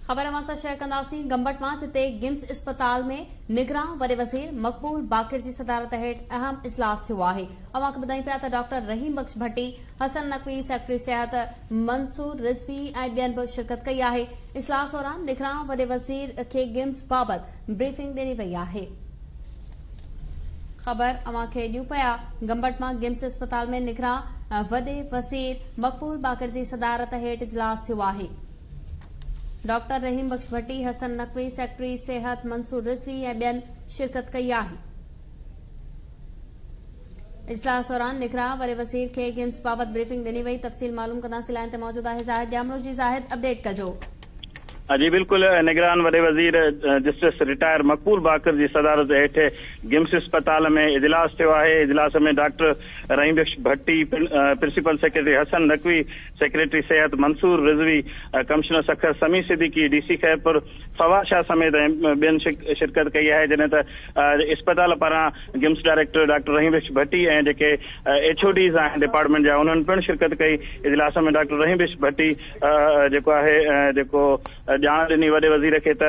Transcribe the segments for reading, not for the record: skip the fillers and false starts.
ख़बर अवां सां शेयर कंदासीं गंबट मां, जिते गिम्स अस्पताल में निगरान वॾे वज़ीर मक़बूल बाक़िर जी सदारत हेठि अहम इजलास थियो आहे। अवां खे ॿुधायूं पिया त डॉक्टर रहीम बख्श भट्टी, हसन नक़वी, सेक्रेटरी सिहत मंसूर रिज़वी ऐं ॿियनि बि शिरकत कई आहे। इजलास दौरान निगरान वॾे वज़ीर खे गिम्स बाबति ब्रीफिंग ॾिनी वई आहे। ख़बर अवां खे ॾियूं पिया गंबट मां गिम्स अस्पताल में निगरान वॾे वज़ीर मक़बूल बाक़िर जी सदारत हेठि इजलास थियो आहे। डॉक्टर रहीम बख्श भट्टी, हसन नक़वी, सेक्रेटरी सिहत मंसूर रिज़वी ऐं ॿियनि शिरकत कई आहे। इजलास दौरान निगरान वॾे वज़ीर खे गिम्स बाबति ब्रीफिंग ॾिनी वई। तफ़सील मालूम कंदासीं। लाइन ते मौजूद आहे ज़ाहिद ॼामणो। जी ज़ाहिद, अपडेट कजो। जी बिल्कुल, निगरान वॾे वज़ीर जस्टिस रिटायर मक़बूल बाक़िर जी सदारत हेठि गिम्स अस्पताल में इजलास थियो आहे। इजलास में doctor Rahim Bakhsh Bhatti, principal secretary Hasan Naqvi, secretary सिहत मंसूर रिज़वी, कमिश्नर सखर समी सिद्दीकी, डीसी खैरपुर फवाद शाह समेत ॿियनि शिरकत कई आहे। जॾहिं त अस्पताल पारां गिम्स डायरेक्टर डॉक्टर रहीम बख्श भट्टी ऐं जेके HODs आहिनि डिपार्टमेंट जा, उन्हनि पिणु शिरकत कई। इजलास में डॉक्टर रहीम बख्श भट्टी जेको आहे ॼाण ॾिनी वॾे वज़ीर खे त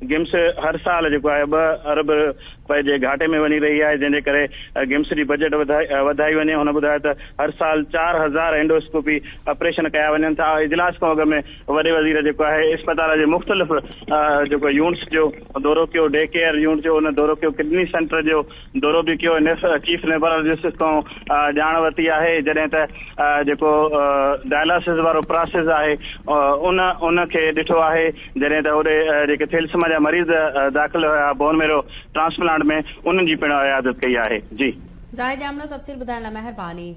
गिम्स हर साल जेको आहे 2 अरब रुपए जे घाटे में वञी रही आहे, जंहिंजे करे गिम्स जी बजट वधाई वञे। हुन ॿुधायो त हर साल 4000 एंडोस्कोपी ऑपरेशन कया वञनि था। इजलास खां अॻु में वॾे वज़ीर जेको आहे अस्पताल जे मुख़्तलिफ़ जेको यूनिट्स जो दौरो कयो, डे केयर यूनिट जो उन दौरो कयो, किडनी सेंटर जो दौरो बि कयो। चीफ नेफ्रोलॉजिस्ट खां ॼाण वरिती आहे। जॾहिं त जेको डायलिसिस वारो प्रोसेस आहे उनखे ॾिठो आहे। जॾहिं त होॾे जेके थिल्समा जा मरीज़ दाख़िल हुया बोन मेरो ट्रांसप्लांट में, उन्हनि जी पिणु इयादत कई आहे। जी ज़ाहिद ॼामणो, तफ़सील ॿुधाइण लाइ महिरबानी।